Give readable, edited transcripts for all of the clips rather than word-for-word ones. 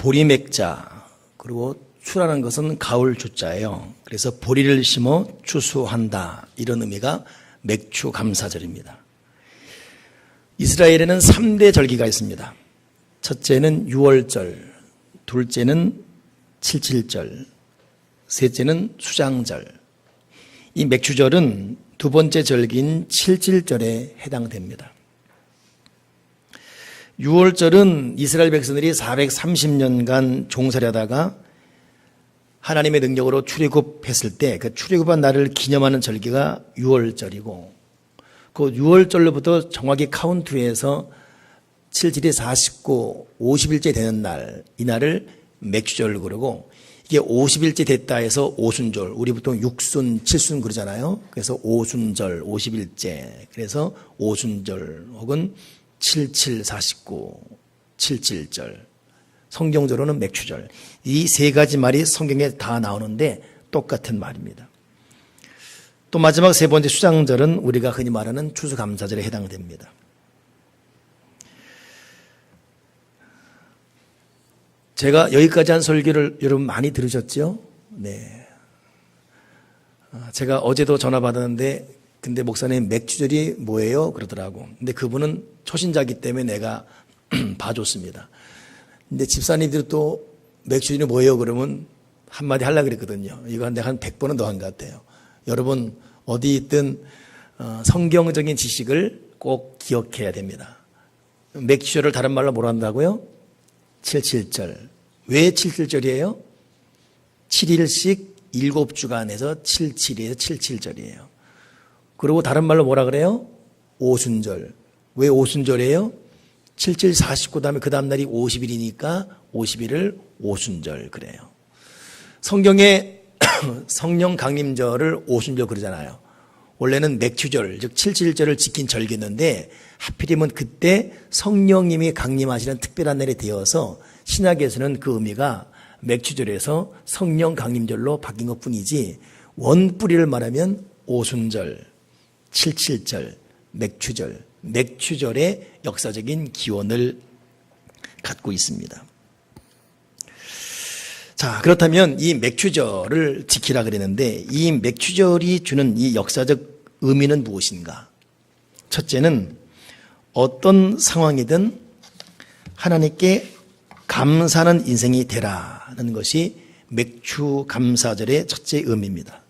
보리맥자, 그리고 추라는 것은 가을 주자예요. 그래서 보리를 심어 추수한다, 이런 의미가 맥추감사절입니다. 이스라엘에는 3대 절기가 있습니다. 첫째는 유월절, 둘째는 칠칠절, 셋째는 수장절. 이 맥추절은 두 번째 절기인 칠칠절에 해당됩니다. 유월절은 이스라엘 백성들이 430년간 종살이하다가 하나님의 능력으로 출애굽했을 때 그 출애굽한 날을 기념하는 절기가 유월절이고, 그 유월절로부터 정확히 카운트해서 7일이 49, 50일째 되는 날, 이 날을 맥추절 그러고, 이게 50일째 됐다 해서 오순절, 우리 보통 6순, 7순 그러잖아요. 그래서 오순절, 50일째, 그래서 오순절 혹은 77, 49, 77절, 성경적으로는 맥추절. 이 세 가지 말이 성경에 다 나오는데 똑같은 말입니다. 또 마지막 세 번째 수장절은 우리가 흔히 말하는 추수감사절에 해당됩니다. 제가 여기까지 한 설교를 여러분 많이 들으셨죠? 네. 제가 어제도 전화 받았는데, 근데 목사님 맥추절이 뭐예요? 그러더라고. 근데 그분은 초신자이기 때문에 내가 봐줬습니다. 근데 집사님들이 또 맥추절이 뭐예요? 그러면 한마디 하려고 그랬거든요. 이거 내가 한 100번은 더 한 것 같아요. 여러분 어디 있든 성경적인 지식을 꼭 기억해야 됩니다. 맥추절을 다른 말로 뭐라 한다고요? 77절. 왜 77절이에요? 7일씩 7주간에서 77에서 77절이에요. 그리고 다른 말로 뭐라 그래요? 오순절. 왜 오순절이에요? 77, 49 다음에 그 다음 날이 50일이니까 50일을 오순절 그래요. 성경에 성령 강림절을 오순절 그러잖아요. 원래는 맥추절, 즉 77절을 지킨 절기였는데 하필이면 그때 성령님이 강림하시는 특별한 날이 되어서 신약에서는 그 의미가 맥추절에서 성령 강림절로 바뀐 것뿐이지, 원뿌리를 말하면 오순절, 77절, 맥추절, 맥추절의 역사적인 기원을 갖고 있습니다. 자, 그렇다면 이 맥추절을 지키라 그랬는데 이 맥추절이 주는 이 역사적 의미는 무엇인가? 첫째는 어떤 상황이든 하나님께 감사하는 인생이 되라는 것이 맥추감사절의 첫째 의미입니다.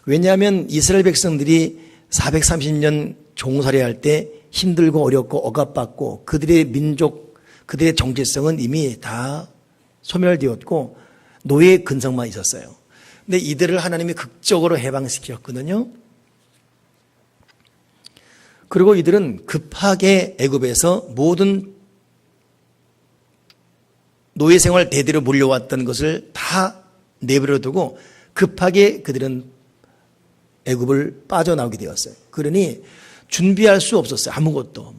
왜냐하면 이스라엘 백성들이 430년 종살이할 때 힘들고 어렵고 억압받고 그들의 민족, 그들의 정체성은 이미 다 소멸되었고 노예의 근성만 있었어요. 근데 이들을 하나님이 극적으로 해방시켰거든요. 그리고 이들은 급하게 애굽에서 모든 노예 생활 대대로 물려왔던 것을 다 내버려 두고 급하게 그들은 애굽을 빠져나오게 되었어요. 그러니 준비할 수 없었어요. 아무것도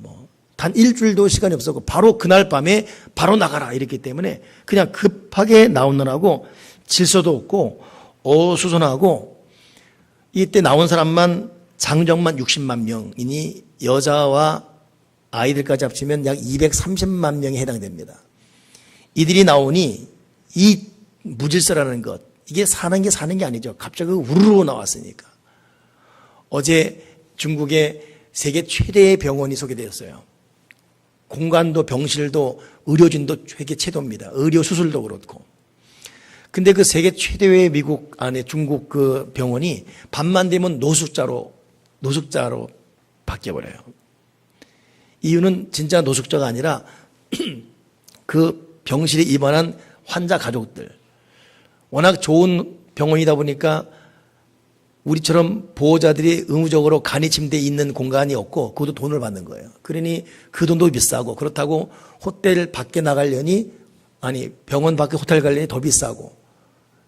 단 일주일도 시간이 없었고 바로 그날 밤에 바로 나가라 이랬기 때문에 그냥 급하게 나오느라고 질서도 없고 어수선하고, 이때 나온 사람만 장정만 60만 명이니 여자와 아이들까지 합치면 약 230만 명에 해당됩니다. 이들이 나오니 이 무질서라는 것, 이게 사는 게 아니죠. 갑자기 우르르 나왔으니까. 어제 중국의 세계 최대의 병원이 소개되었어요. 공간도 병실도 의료진도 세계 최대입니다. 의료 수술도 그렇고. 근데 그 세계 최대의 미국 안에 중국 그 병원이 밤만 되면 노숙자로 바뀌어버려요. 이유는 진짜 노숙자가 아니라 그 병실에 입원한 환자 가족들, 워낙 좋은 병원이다 보니까 우리처럼 보호자들이 의무적으로 간이 침대에 있는 공간이 없고 그것도 돈을 받는 거예요. 그러니 그 돈도 비싸고, 그렇다고 호텔 밖에 나가려니, 아니 병원 밖에 호텔 가려니 더 비싸고,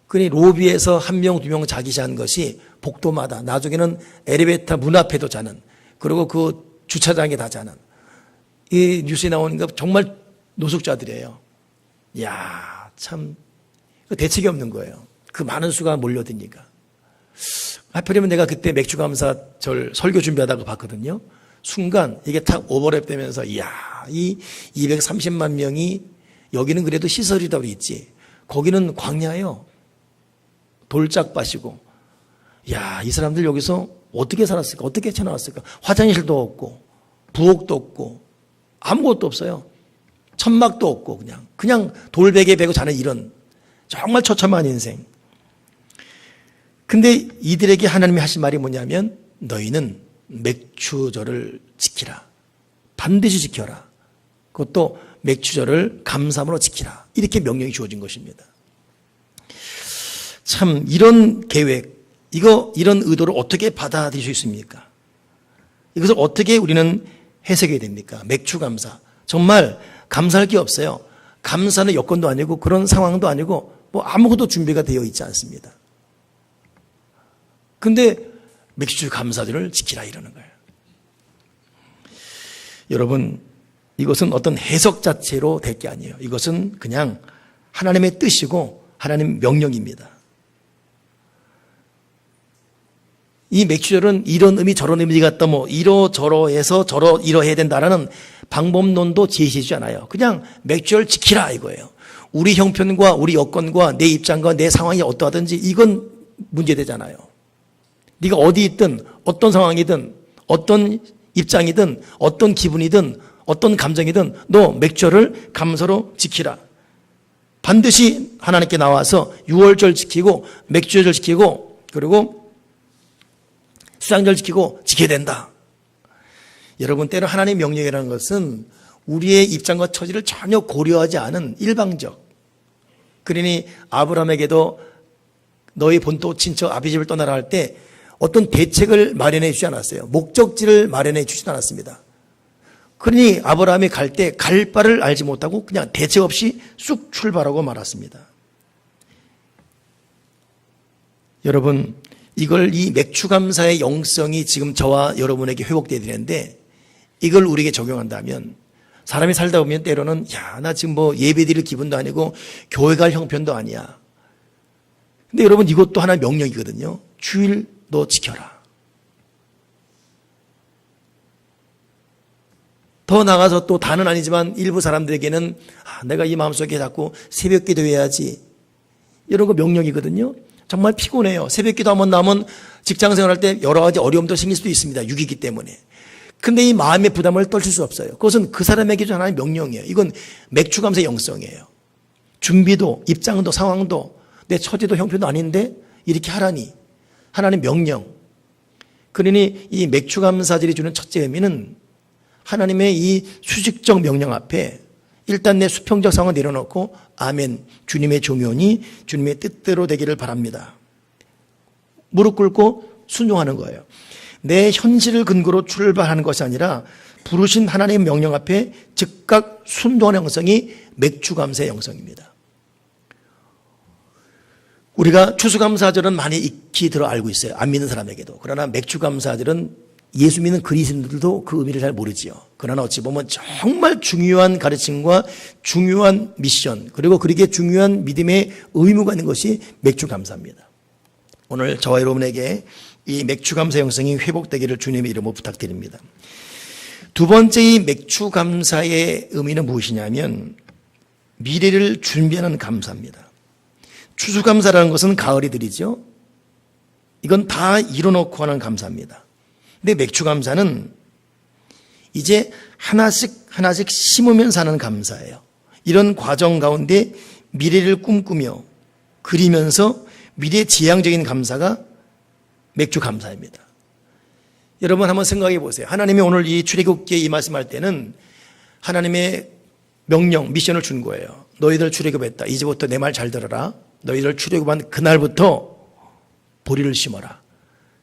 그러니 로비에서 한 명, 두 명 자기 자는 것이 복도마다, 나중에는 엘리베이터 문 앞에도 자는, 그리고 그 주차장에 다 자는, 이 뉴스에 나오는 거 정말 노숙자들이에요. 이야, 참 대책이 없는 거예요. 그 많은 수가 몰려드니까. 하필이면 내가 그때 맥추감사절 설교 준비하다가 봤거든요. 순간 이게 탁 오버랩 되면서 이야, 이 230만 명이 여기는 그래도 시설이다 있지. 거기는 광야예요. 돌짝밭이고. 야, 이 사람들 여기서 어떻게 살았을까? 어떻게 헤쳐나왔을까? 화장실도 없고, 부엌도 없고, 아무것도 없어요. 천막도 없고, 그냥 돌베개 베고 자는 이런 정말 처참한 인생. 근데 이들에게 하나님이 하신 말이 뭐냐면, 너희는 맥추절을 지키라. 반드시 지켜라. 그것도 맥추절을 감사함으로 지키라. 이렇게 명령이 주어진 것입니다. 참 이런 계획, 이런 의도를 어떻게 받아들일 수 있습니까? 이것을 어떻게 우리는 해석해야 됩니까? 맥추감사. 정말 감사할 게 없어요. 감사는 여건도 아니고 그런 상황도 아니고 뭐 아무것도 준비가 되어 있지 않습니다. 근데 맥추 감사절을 지키라 이러는 거예요. 여러분, 이것은 어떤 해석 자체로 될 게 아니에요. 이것은 그냥 하나님의 뜻이고 하나님 명령입니다. 이 맥추절은 이런 의미 저런 의미가 있다 뭐 이러저러해서 이러해야 된다라는 방법론도 제시하지 않아요. 그냥 맥추절 지키라 이거예요. 우리 형편과 우리 여건과 내 입장과 내 상황이 어떠하든지 이건 문제되잖아요. 네가 어디 있든 어떤 상황이든 어떤 입장이든 어떤 기분이든 어떤 감정이든 너 맥주절을 감사로 지키라. 반드시 하나님께 나와서 유월절 지키고 맥주절 지키고 그리고 수장절 지키고 지켜야 된다. 여러분, 때로 하나님의 명령이라는 것은 우리의 입장과 처지를 전혀 고려하지 않은 일방적. 그러니 아브라함에게도 너희 본토 친척 아비 집을 떠나라 할 때 어떤 대책을 마련해 주지 않았어요. 목적지를 마련해 주지 않았습니다. 그러니 아브라함이 갈 때 갈 바를 알지 못하고 그냥 대책 없이 쑥 출발하고 말았습니다. 여러분, 이 맥추감사의 영성이 지금 저와 여러분에게 회복되어야 되는데 이걸 우리에게 적용한다면 사람이 살다 보면 때로는 나 지금 뭐 예배 드릴 기분도 아니고 교회 갈 형편도 아니야. 근데 여러분, 이것도 하나의 명령이거든요. 주일 너 지켜라. 더 나가서 또 다는 아니지만 일부 사람들에게는 내가 이 마음속에 자꾸 새벽 기도해야지. 이런 거 명령이거든요. 정말 피곤해요. 새벽 기도 한번 나오면 직장 생활할 때 여러 가지 어려움도 생길 수도 있습니다. 육이기 때문에. 근데 이 마음의 부담을 떨칠 수 없어요. 그것은 그 사람에게 하나의 명령이에요. 이건 맥추감사의 영성이에요. 준비도 입장도 상황도 내 처지도 형편도 아닌데 이렇게 하라니. 하나님 명령. 그러니 이 맥추감사절이 주는 첫째 의미는 하나님의 이 수직적 명령 앞에 일단 내 수평적 상황을 내려놓고 아멘, 주님의 조명이 주님의 뜻대로 되기를 바랍니다. 무릎 꿇고 순종하는 거예요. 내 현실을 근거로 출발하는 것이 아니라 부르신 하나님의 명령 앞에 즉각 순종하는 영성이 맥추감사의 영성입니다. 우리가 추수감사절은 많이 익히 들어 알고 있어요. 안 믿는 사람에게도. 그러나 맥추감사절은 예수 믿는 그리스도인들도 그 의미를 잘 모르지요. 그러나 어찌 보면 정말 중요한 가르침과 중요한 미션 그리고 그렇게 중요한 믿음의 의무가 있는 것이 맥추감사입니다. 오늘 저와 여러분에게 이 맥추감사 영성이 회복되기를 주님의 이름으로 부탁드립니다. 두 번째 이 맥추감사의 의미는 무엇이냐면 미래를 준비하는 감사입니다. 추수감사라는 것은 가을이 들이죠. 이건 다 이뤄놓고 하는 감사입니다. 근데 맥추감사는 이제 하나씩 심으면서 하는 감사예요. 이런 과정 가운데 미래를 꿈꾸며 그리면서 미래지향적인 감사가 맥추감사입니다. 여러분 한번 생각해 보세요. 하나님이 오늘 이 출애굽기에 이 말씀할 때는 하나님의 명령, 미션을 준 거예요. 너희들 출애굽했다. 이제부터 내 말 잘 들어라. 너희들 출애굽한 그날부터 보리를 심어라.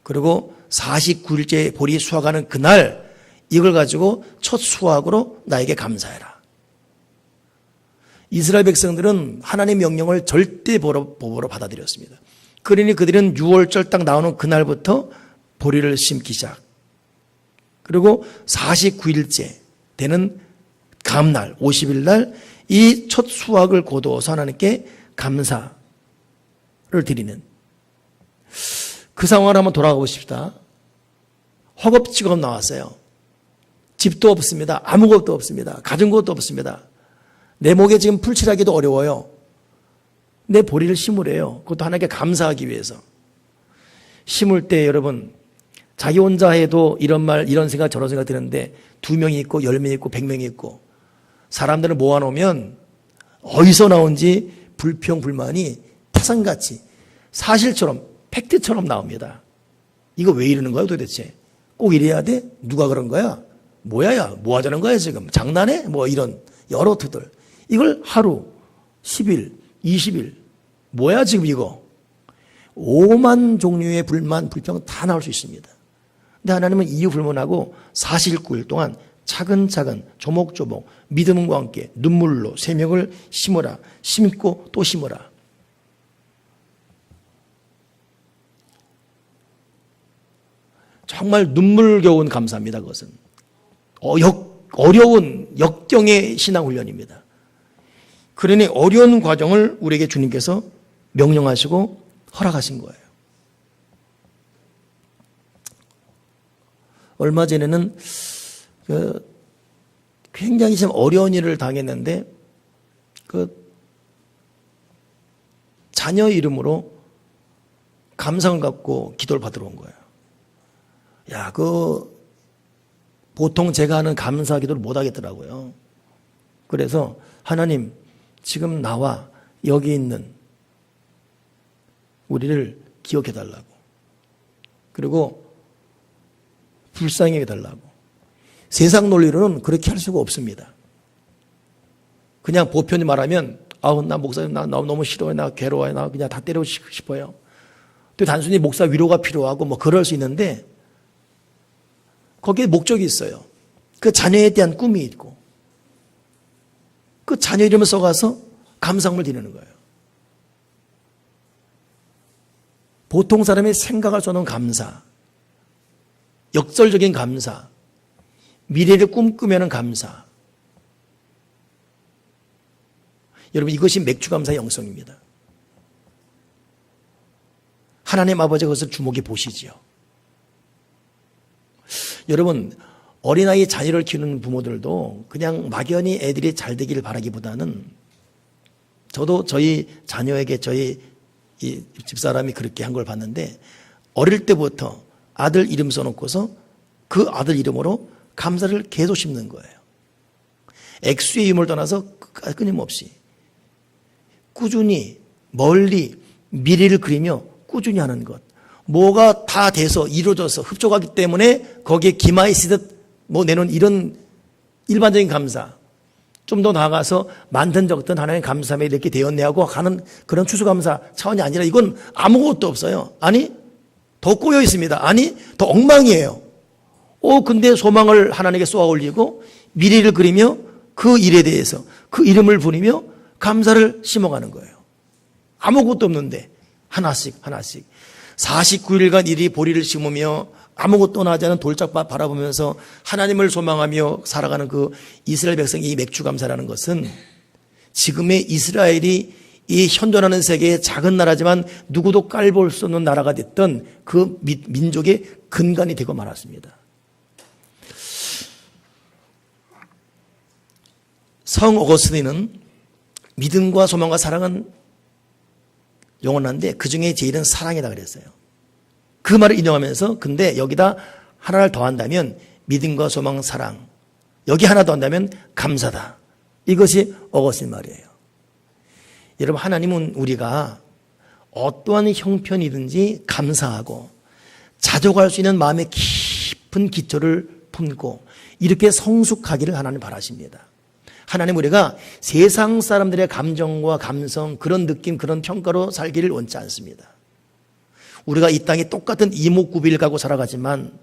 그리고 49일째 보리 수확하는 그날 이걸 가지고 첫 수확으로 나에게 감사해라. 이스라엘 백성들은 하나님의 명령을 절대 법으로 받아들였습니다. 그러니 그들은 6월절 딱 나오는 그날부터 보리를 심기 시작. 그리고 49일째 되는 다음날 50일 날 이 첫 수확을 거두어서 하나님께 감사를 드리는 그 상황을 한번 돌아가 보십시다. 허겁지겁 나왔어요. 집도 없습니다. 아무것도 없습니다. 가진 것도 없습니다. 내 목에 지금 풀칠하기도 어려워요. 내 보리를 심으래요. 그것도 하나님께 감사하기 위해서. 심을 때 여러분, 자기 혼자 해도 이런 말, 이런 생각, 저런 생각 드는데 2명이 있고 10명이 있고 100명이 있고 사람들을 모아놓으면 어디서 나온지 불평, 불만이 태산같이 사실처럼, 팩트처럼 나옵니다. 이거 왜 이러는 거야 도대체? 꼭 이래야 돼? 누가 그런 거야? 뭐야, 야? 뭐 하자는 거야 지금? 장난해? 뭐 이런 여러 투들. 이걸 하루, 10일, 20일. 뭐야 지금 이거? 5만 종류의 불만, 불평 다 나올 수 있습니다. 근데 하나님은 이유 불문하고 49일 동안 차근차근 조목조목 믿음과 함께 눈물로 생명을 심어라. 심고 또 심어라. 정말 눈물겨운 감사입니다. 그것은 어려운 역경의 신앙훈련입니다. 그러니 어려운 과정을 우리에게 주님께서 명령하시고 허락하신 거예요. 얼마 전에는 굉장히 좀 어려운 일을 당했는데 자녀 이름으로 감상을 갖고 기도를 받으러 온 거예요. 야, 보통 제가 하는 감사 기도를 못 하겠더라고요. 그래서 하나님, 지금 나와 여기 있는 우리를 기억해 달라고. 그리고 불쌍히 해 달라고. 세상 논리로는 그렇게 할 수가 없습니다. 그냥 보편히 말하면 나 목사님 나 너무 싫어요. 나 괴로워요. 나 그냥 다 때리고 싶어요. 또 단순히 목사 위로가 필요하고 뭐 그럴 수 있는데 거기에 목적이 있어요. 그 자녀에 대한 꿈이 있고 그 자녀 이름을 써가서 감상을 드리는 거예요. 보통 사람의 생각할 수 없는 감사, 역설적인 감사, 미래를 꿈꾸며는 감사. 여러분, 이것이 맥주감사의 영성입니다. 하나님 아버지가 그것을 주목해 보시지요. 여러분, 어린아이 자녀를 키우는 부모들도 그냥 막연히 애들이 잘 되기를 바라기보다는 저도 저희 자녀에게 저희 이 집사람이 그렇게 한 걸 봤는데 어릴 때부터 아들 이름 써놓고서 그 아들 이름으로 감사를 계속 심는 거예요. 액수의 힘을 떠나서 끊임없이 꾸준히 멀리 미래를 그리며 꾸준히 하는 것. 뭐가 다 돼서 이루어져서 흡족하기 때문에 거기에 기마이시듯 내놓은 이런 일반적인 감사. 좀 더 나아가서 많든 적든 하나님 감사함에 이렇게 되었네 하고 하는 그런 추수감사 차원이 아니라 이건 아무것도 없어요. 아니, 더 꼬여 있습니다. 아니, 더 엉망이에요. 근데 소망을 하나님께 쏘아 올리고 미래를 그리며 그 일에 대해서 그 이름을 부리며 감사를 심어가는 거예요. 아무것도 없는데 하나씩 49일간 이리 보리를 심으며 아무것도 나지 않은 돌짝밭 바라보면서 하나님을 소망하며 살아가는 그 이스라엘 백성의 이 맥주감사라는 것은 지금의 이스라엘이 이 현존하는 세계의 작은 나라지만 누구도 깔볼 수 없는 나라가 됐던 그 민족의 근간이 되고 말았습니다. 성 어거스틴은 믿음과 소망과 사랑은 영원한데 그 중에 제일은 사랑이다 그랬어요. 그 말을 인용하면서 근데 여기다 하나를 더한다면 믿음과 소망, 사랑. 여기 하나 더한다면 감사다. 이것이 어거스틴 말이에요. 여러분, 하나님은 우리가 어떠한 형편이든지 감사하고 자족할 수 있는 마음의 깊은 기초를 품고 이렇게 성숙하기를 하나님 바라십니다. 하나님 우리가 세상 사람들의 감정과 감성, 그런 느낌, 그런 평가로 살기를 원치 않습니다. 우리가 이 땅에 똑같은 이목구비를 갖고 살아가지만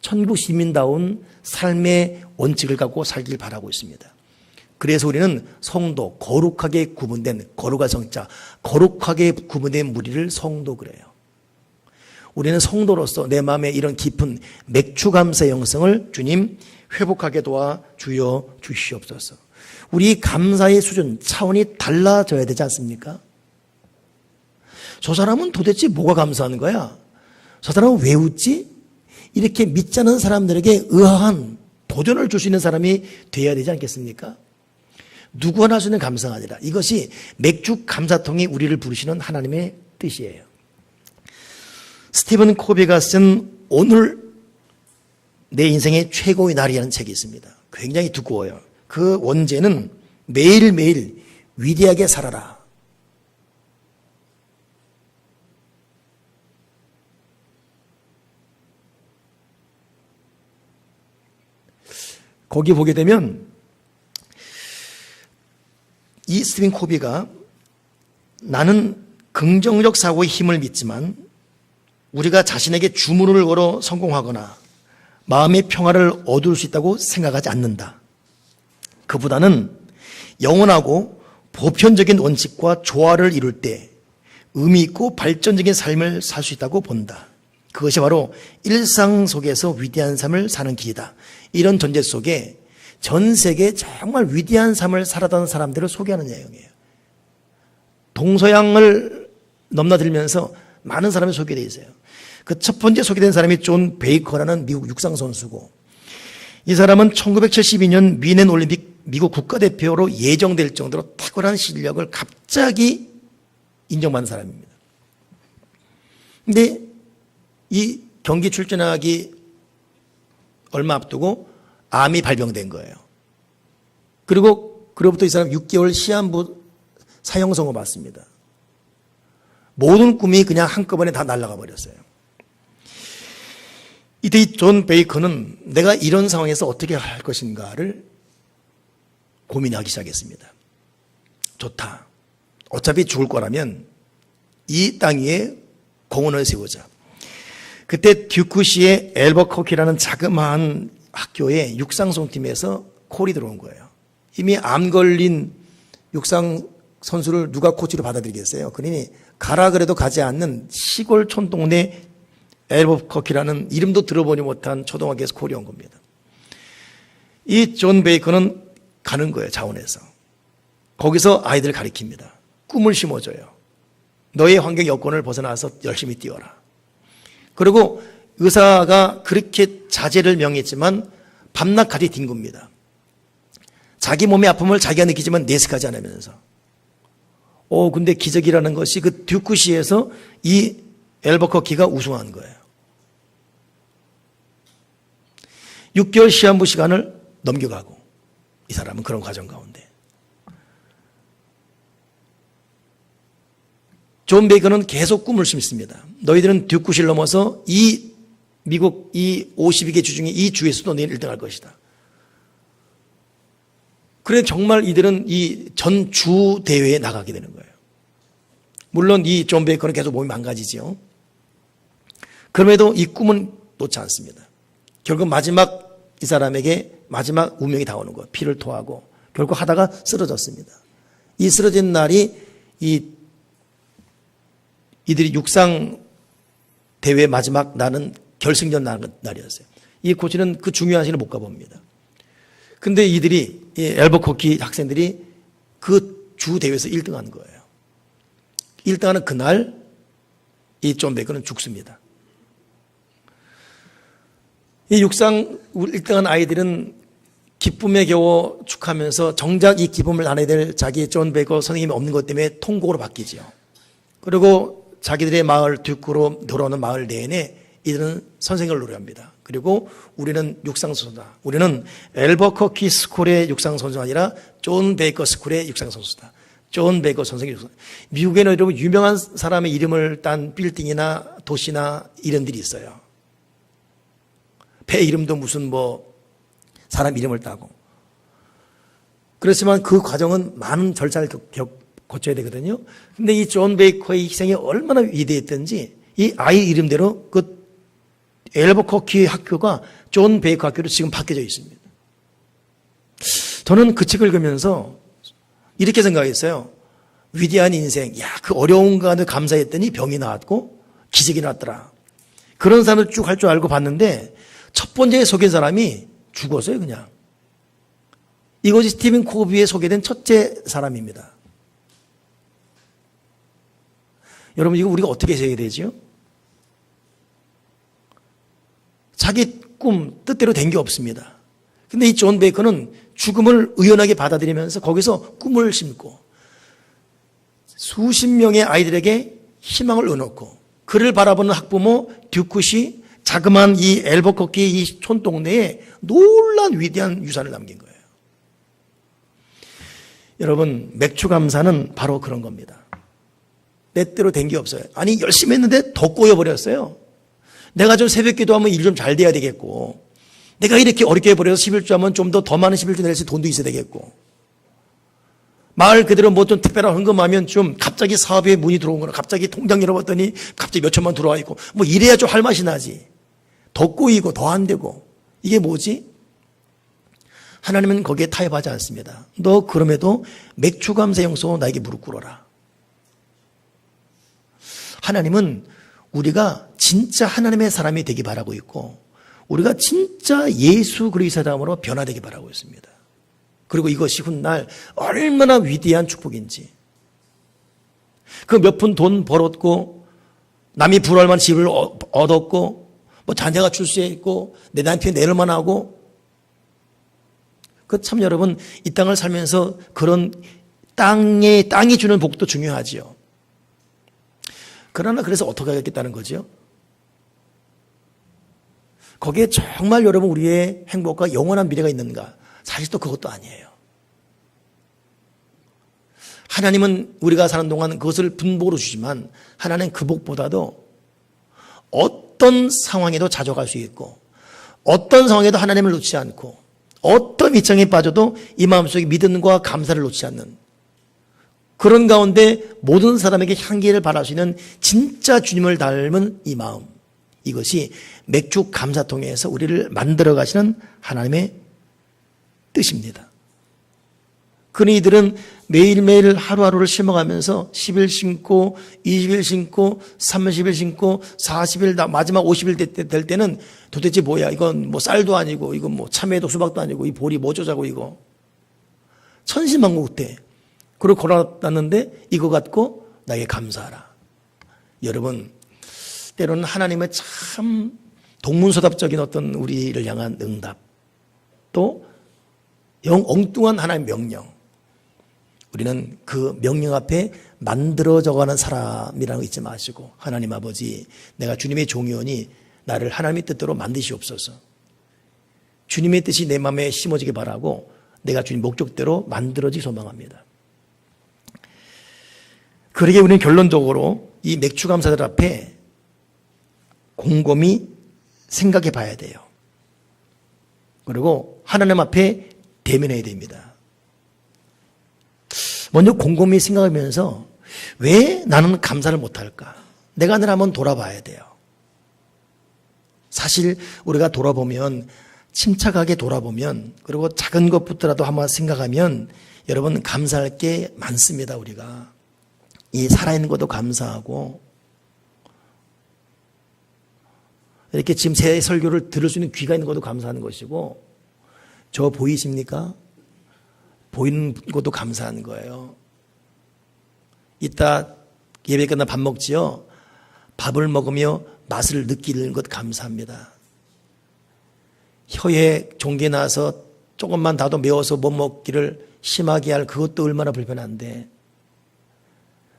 천국 시민다운 삶의 원칙을 갖고 살길 바라고 있습니다. 그래서 우리는 성도, 거룩하게 구분된, 거룩한 성자, 거룩하게 구분된 무리를 성도 그래요. 우리는 성도로서 내 마음에 이런 깊은 맥주감사의 영성을 주님 회복하게 도와 주여 주시옵소서. 우리 감사의 수준, 차원이 달라져야 되지 않습니까? 저 사람은 도대체 뭐가 감사하는 거야? 저 사람은 왜 웃지? 이렇게 믿지 않은 사람들에게 의아한 도전을 줄 수 있는 사람이 되어야 되지 않겠습니까? 누구나 할 수 있는 감사가 아니라 이것이 맥주 감사통이 우리를 부르시는 하나님의 뜻이에요. 스티븐 코비가 쓴 오늘 내 인생의 최고의 날이라는 책이 있습니다. 굉장히 두꺼워요. 그 원제는 매일매일 위대하게 살아라. 거기 보게 되면 이 스티븐 코비가 나는 긍정적 사고의 힘을 믿지만 우리가 자신에게 주문을 걸어 성공하거나 마음의 평화를 얻을 수 있다고 생각하지 않는다. 그보다는 영원하고 보편적인 원칙과 조화를 이룰 때 의미 있고 발전적인 삶을 살 수 있다고 본다. 그것이 바로 일상 속에서 위대한 삶을 사는 길이다. 이런 전제 속에 전 세계에 정말 위대한 삶을 살아던 사람들을 소개하는 내용이에요. 동서양을 넘나들면서 많은 사람이 소개되어 있어요. 그 첫 번째 소개된 사람이 존 베이커라는 미국 육상선수고, 이 사람은 1972년 미넨 올림픽 미국 국가대표로 예정될 정도로 탁월한 실력을 갑자기 인정받은 사람입니다. 근데 이 경기 출전하기 얼마 앞두고 암이 발병된 거예요. 그리고 그로부터 이 사람 6개월 시한부 사형선고 받습니다. 모든 꿈이 그냥 한꺼번에 다 날아가 버렸어요. 이때 이 존 베이커는 내가 이런 상황에서 어떻게 할 것인가를 고민하기 시작했습니다. 좋다. 어차피 죽을 거라면 이 땅 위에 공원을 세우자. 그때 듀크시의 앨버커키라는 자그마한 학교에 육상선수팀에서 콜이 들어온 거예요. 이미 암 걸린 육상 선수를 누가 코치로 받아들이겠어요? 그러니 가라 그래도 가지 않는 시골 촌동네 앨버커키라는 이름도 들어보지 못한 초등학교에서 콜이 온 겁니다. 이 존 베이커는 가는 거예요, 자원에서. 거기서 아이들을 가리킵니다. 꿈을 심어줘요. 너의 환경 여건을 벗어나서 열심히 뛰어라. 그리고 의사가 그렇게 자제를 명했지만 밤낮 같이 뒹굽니다. 자기 몸의 아픔을 자기가 느끼지만 내색하지 않으면서. 근데 기적이라는 것이 그 듀크시에서 이 앨버커키가 우승한 거예요. 6개월 시한부 시간을 넘겨가고 이 사람은 그런 과정 가운데. 존 베이커는 계속 꿈을 심습니다. 너희들은 듀크시를 넘어서 이 미국 이 52개 주 중에 이 주에서도 너희는 1등 할 것이다. 그래 정말 이들은 이 전 주 대회에 나가게 되는 거예요. 물론 이 존 베이커는 계속 몸이 망가지죠. 그럼에도 이 꿈은 놓지 않습니다. 결국 마지막 이 사람에게 마지막 운명이 다가오는 거예요. 피를 토하고 결국 하다가 쓰러졌습니다. 이 쓰러진 날이 이들이 육상 대회 마지막 날은 결승전 날이었어요. 이 코치는 그 중요한 시간을 못 가봅니다. 근데 이들이 이 앨버커키 학생들이 그 주 대회에서 1등한 거예요. 1등하는 그날 이 존 베이커는 죽습니다. 이 육상 1등한 아이들은 기쁨에 겨워 축하하면서 정작 이 기쁨을 나눠야 될 자기 존 베이커 선생님이 없는 것 때문에 통곡으로 바뀌지요. 그리고 자기들의 마을 듀크로 돌아오는 마을 내내 이들은 선생을 노래합니다. 그리고 우리는 육상선수다. 우리는 앨버커키 스쿨의 육상선수가 아니라 존 베이커 스쿨의 육상선수다. 존 베이커 선생의 육상. 미국에는 여러분 유명한 사람의 이름을 딴 빌딩이나 도시나 이름들이 있어요. 배 이름도 무슨 사람 이름을 따고. 그렇지만 그 과정은 많은 절차를 거쳐야 되거든요. 근데 이 존 베이커의 희생이 얼마나 위대했던지 이 아이 이름대로 그 앨버커키 학교가 존 베이커 학교로 지금 바뀌어져 있습니다. 저는 그 책을 읽으면서 이렇게 생각했어요. 위대한 인생, 그 어려운 가운데 감사했더니 병이 나왔고 기적이 났더라. 그런 사람을 쭉 할 줄 알고 봤는데 첫 번째 소개한 사람이 죽었어요, 그냥. 이것이 스티븐 코비에 소개된 첫째 사람입니다. 여러분, 이거 우리가 어떻게 해야 되지요? 자기 꿈, 뜻대로 된 게 없습니다. 근데 이 존 베이커는 죽음을 의연하게 받아들이면서 거기서 꿈을 심고 수십 명의 아이들에게 희망을 얻어놓고 그를 바라보는 학부모 듀크시 자그마한 이 엘버커키 이 촌동네에 놀란 위대한 유산을 남긴 거예요. 여러분, 맥주 감사는 바로 그런 겁니다. 때때로 된 게 없어요. 아니, 열심히 했는데 더 꼬여버렸어요. 내가 좀 새벽 기도하면 일 좀 잘 돼야 되겠고, 내가 이렇게 어렵게 해버려서 11조 하면 좀 더 많은 11조 낼 수 있는 돈도 있어야 되겠고, 마을 그대로 뭐 좀 특별한 헌금하면 좀 갑자기 사업에 문이 들어온 거나 갑자기 통장 열어봤더니 갑자기 몇 천만 들어와 있고, 뭐 이래야 좀 할 맛이 나지. 더 꼬이고 더 안 되고. 이게 뭐지? 하나님은 거기에 타협하지 않습니다. 너 그럼에도 맥주 감사 영성으로 나에게 무릎 꿇어라. 하나님은 우리가 진짜 하나님의 사람이 되기 바라고 있고 우리가 진짜 예수 그리스도의 사람으로 변화되기 바라고 있습니다. 그리고 이것이 훗날 얼마나 위대한 축복인지. 그 몇 푼 돈 벌었고 남이 부러워할 만한 집을 얻었고 뭐 자녀가 출세했고 내 남편이 내 일만 하고 그 참 여러분 이 땅을 살면서 그런 땅이 주는 복도 중요하지요. 그러나 그래서 어떻게 하겠다는 거죠? 거기에 정말 여러분 우리의 행복과 영원한 미래가 있는가? 사실 또 그것도 아니에요. 하나님은 우리가 사는 동안 그것을 분복으로 주지만 하나님은 그 복보다도 어떤 상황에도 자족할 수 있고 어떤 상황에도 하나님을 놓지 않고 어떤 밑창에 빠져도 이 마음속에 믿음과 감사를 놓지 않는 그런 가운데 모든 사람에게 향기를 발할 수 있는 진짜 주님을 닮은 이 마음, 이것이 맥주 감사통에서 우리를 만들어 가시는 하나님의 뜻입니다. 그러니 이들은 매일매일 하루하루를 심어가면서 10일 심고 20일 심고 30일 심고 40일 마지막 50일 될 때는 도대체 뭐야, 이건 뭐 쌀도 아니고 이건 뭐 참외도 수박도 아니고 이 보리 뭐 저자고 이거 천신만고국대 그리고 걸어놨는데 이거 갖고 나에게 감사하라. 여러분, 때로는 하나님의 참 동문서답적인 어떤 우리를 향한 응답, 또 엉뚱한 하나님의 명령, 우리는 그 명령 앞에 만들어져가는 사람이라는 거 잊지 마시고, 하나님 아버지, 내가 주님의 종이오니 나를 하나님의 뜻대로 만드시옵소서. 주님의 뜻이 내 마음에 심어지기 바라고 내가 주님 목적대로 만들어지기 소망합니다. 그러게 우리는 결론적으로 이 맥주 감사들 앞에 곰곰이 생각해 봐야 돼요. 그리고 하나님 앞에 대면해야 됩니다. 먼저 곰곰이 생각하면서 왜 나는 감사를 못할까? 내가 늘 한번 돌아봐야 돼요. 사실 우리가 돌아보면, 침착하게 돌아보면, 그리고 작은 것부터라도 한번 생각하면 여러분 감사할 게 많습니다. 우리가 이 살아있는 것도 감사하고, 이렇게 지금 제 설교를 들을 수 있는 귀가 있는 것도 감사하는 것이고, 저 보이십니까? 보이는 것도 감사한 거예요. 이따 예배 끝나 밥 먹지요? 밥을 먹으며 맛을 느끼는 것 감사합니다. 혀에 종기 나서 조금만 다도 매워서 못 먹기를 심하게 할 그것도 얼마나 불편한데,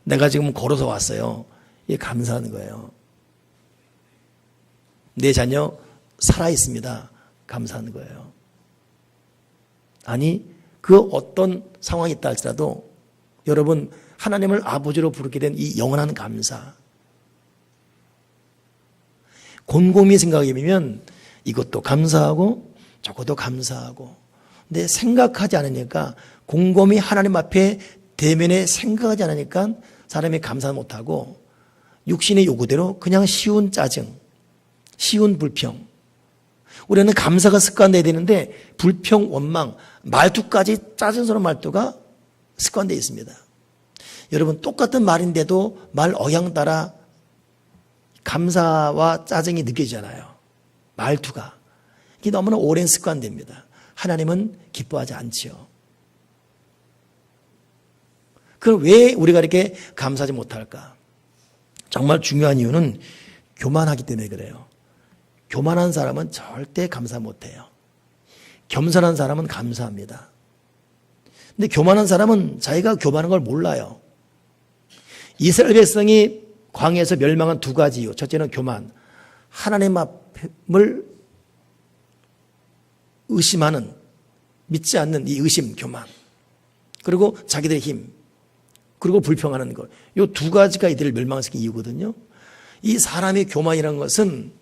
내가 지금 걸어서 왔어요. 이게 감사한 거예요. 내 자녀 살아있습니다. 감사한 거예요. 아니, 그 어떤 상황이 있다 할지라도 여러분 하나님을 아버지로 부르게 된 이 영원한 감사, 곰곰이 생각해보면 이것도 감사하고 저것도 감사하고, 근데 생각하지 않으니까, 곰곰이 하나님 앞에 대면에 생각하지 않으니까 사람이 감사 못하고 육신의 요구대로 그냥 쉬운 짜증, 쉬운 불평, 우리는 감사가 습관돼야 되는데 불평, 원망, 말투까지 짜증스러운 말투가 습관되어 있습니다. 여러분, 똑같은 말인데도 말 억양 따라 감사와 짜증이 느껴지잖아요. 말투가. 이게 너무나 오랜 습관됩니다. 하나님은 기뻐하지 않지요. 그럼 왜 우리가 이렇게 감사하지 못할까? 정말 중요한 이유는 교만하기 때문에 그래요. 교만한 사람은 절대 감사 못해요. 겸손한 사람은 감사합니다. 근데 교만한 사람은 자기가 교만한 걸 몰라요. 이스라엘 백성이 광야에서 멸망한 두 가지 이유. 첫째는 교만. 하나님 앞을 의심하는, 믿지 않는 이 의심, 교만. 그리고 자기들의 힘. 그리고 불평하는 것. 이 두 가지가 이들을 멸망시킨 이유거든요. 이 사람의 교만이라는 것은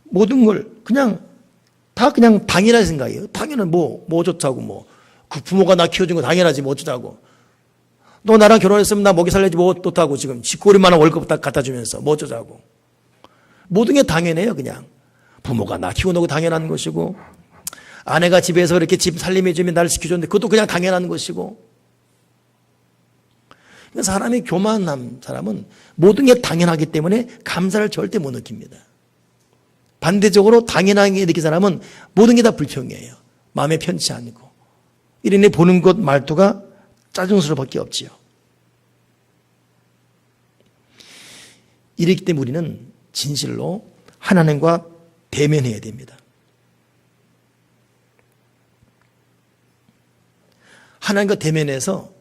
모든 걸 다 그냥 당연한 생각이에요. 당연한 뭐 어쩌자고 그 부모가 나 키워준 거 당연하지 뭐 어쩌자고. 너 나랑 결혼했으면 나 먹이 살려지 뭐 어떻다고 지금 쥐꼬리만한 월급 딱 갖다 주면서 뭐 어쩌자고. 모든 게 당연해요 그냥. 부모가 나 키워놓고 당연한 것이고 아내가 집에서 이렇게 집 살림해주면 나를 지켜줬는데 그것도 그냥 당연한 것이고. 사람이 교만한 사람은 모든 게 당연하기 때문에 감사를 절대 못 느낍니다. 반대적으로 당연하게 느낀 사람은 모든 게 다 불평이에요. 마음에 편치 않고. 이러니 보는 것 말투가 짜증스러울밖에 없지요. 이렇기 때문에 우리는 진실로 하나님과 대면해야 됩니다. 하나님과 대면해서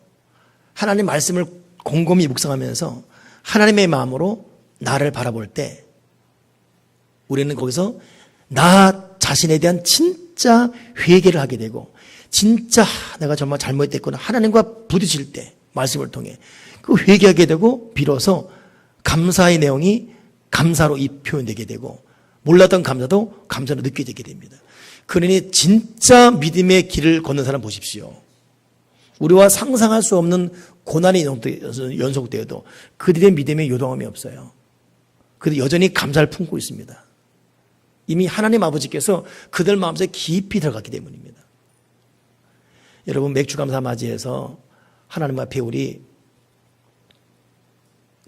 하나님 말씀을 곰곰이 묵상하면서 하나님의 마음으로 나를 바라볼 때 우리는 거기서 나 자신에 대한 진짜 회개를 하게 되고 진짜 내가 정말 잘못됐구나 하나님과 부딪힐 때 말씀을 통해 그 회개하게 되고 비로소 감사의 내용이 감사로 표현되게 되고 몰랐던 감사도 감사로 느껴지게 됩니다. 그러니 진짜 믿음의 길을 걷는 사람 보십시오. 우리와 상상할 수 없는 고난이 연속되어도 그들의 믿음에 요동함이 없어요. 그들 여전히 감사를 품고 있습니다. 이미 하나님 아버지께서 그들 마음속에 깊이 들어갔기 때문입니다. 여러분 맥주 감사 맞이해서 하나님 앞에 우리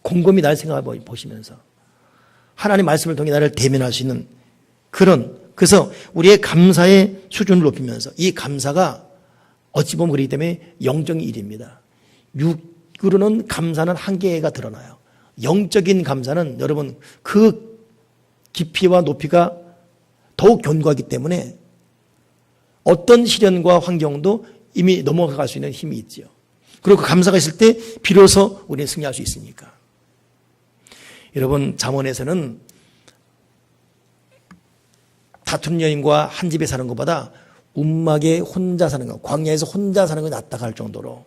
곰곰이 날 생각해 보시면서 하나님 말씀을 통해 나를 대면할 수 있는 그래서 우리의 감사의 수준을 높이면서 이 감사가 어찌 보면 그렇기 때문에 영적인 일입니다. 육으로는 감사는 한계가 드러나요. 영적인 감사는 여러분 그 깊이와 높이가 더욱 견고하기 때문에 어떤 시련과 환경도 이미 넘어갈 수 있는 힘이 있죠. 그리고 그 감사가 있을 때 비로소 우리는 승리할 수 있으니까. 여러분 잠언에서는 다투는 여인과 한 집에 사는 것보다 움막에 혼자 사는 것, 광야에서 혼자 사는 것이 낫다 할 정도로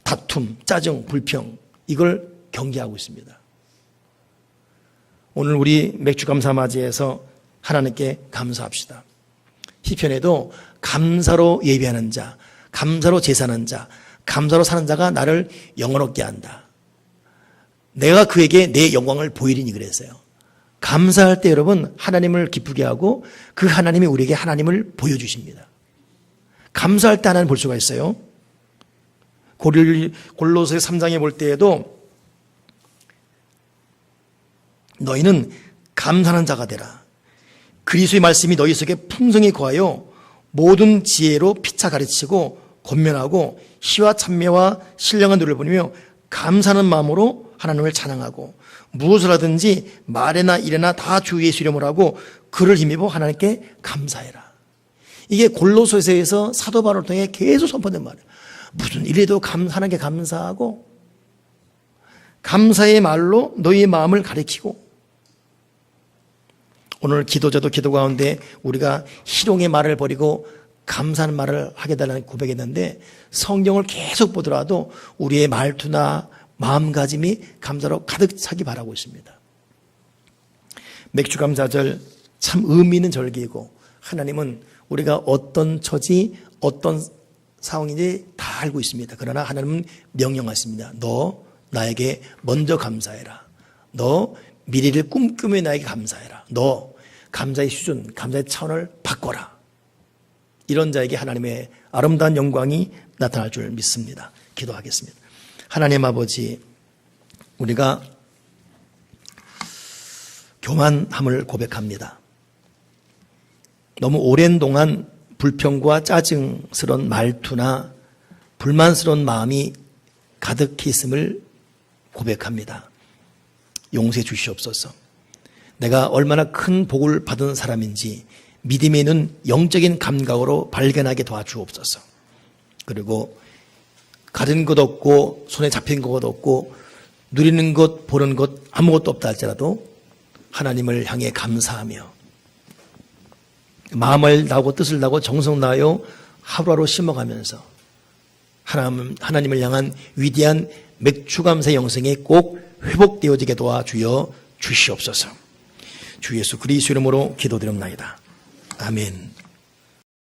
다툼, 짜증, 불평 이걸 경계하고 있습니다. 오늘 우리 맥주 감사 맞이해서 하나님께 감사합시다. 시편에도 감사로 예배하는 자, 감사로 제사하는 자, 감사로 사는 자가 나를 영원롭게 한다. 내가 그에게 내 영광을 보이리니 그랬어요. 감사할 때 여러분 하나님을 기쁘게 하고 그 하나님이 우리에게 하나님을 보여주십니다. 감사할 때 하나님 볼 수가 있어요. 골로새 3장에 볼 때에도 너희는 감사하는 자가 되라. 그리스도의 말씀이 너희 속에 풍성히 거하여 모든 지혜로 피차 가르치고 권면하고 희와 참매와 신령한 노를 보이며 감사하는 마음으로 하나님을 찬양하고 무엇을 하든지 말에나 일에나 다 주 예수 이름으로 하고 그를 힘입어 하나님께 감사해라. 이게 골로새서에서 사도 바울을 통해 계속 선포된 말이에요. 무슨 일에도 하나님께 감사하고 감사의 말로 너희의 마음을 가리키고 오늘 기도자도 기도 가운데 우리가 희롱의 말을 버리고 감사하는 말을 하게 달라는 고백했는데 성경을 계속 보더라도 우리의 말투나 마음가짐이 감사로 가득 차기 바라고 있습니다. 맥주감사절 참 의미 있는 절기이고 하나님은 우리가 어떤 처지 어떤 상황인지 다 알고 있습니다. 그러나 하나님은 명령하십니다. 너 나에게 먼저 감사해라. 너 미래를 꿈꾸며 나에게 감사해라. 너 감사의 수준, 감사의 차원을 바꿔라. 이런 자에게 하나님의 아름다운 영광이 나타날 줄 믿습니다. 기도하겠습니다. 하나님 아버지, 우리가 교만함을 고백합니다. 너무 오랜 동안 불평과 짜증스러운 말투나 불만스러운 마음이 가득히 있음을 고백합니다. 용서해 주시옵소서. 내가 얼마나 큰 복을 받은 사람인지 믿음에 있는 영적인 감각으로 발견하게 도와주옵소서. 그리고 가진 것 없고 손에 잡힌 것 없고 누리는 것 보는 것 아무것도 없다 할지라도 하나님을 향해 감사하며 마음을 다하고 뜻을 다하고 정성 다하여 하루하루 심어가면서 하나님을 향한 위대한 맥주감사 영성에 꼭 회복되어지게 도와주어 주시옵소서. 주 예수 그리스도 이름으로 기도드립니다. 아멘.